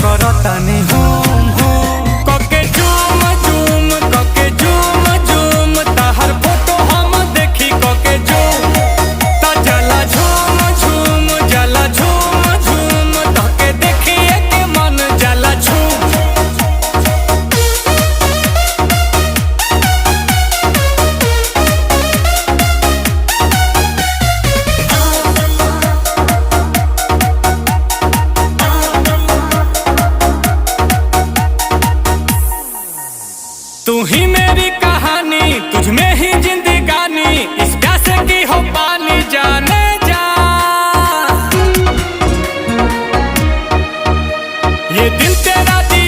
करतानी home home कके झूम झूम कके झूम झूम ताहर फोटो हम देखी कके झूम ता जला झूम झूम जला झूम झूम तके देखिए के मन जला झूम। तू ही मेरी कहानी तुझ में ही जिंदगी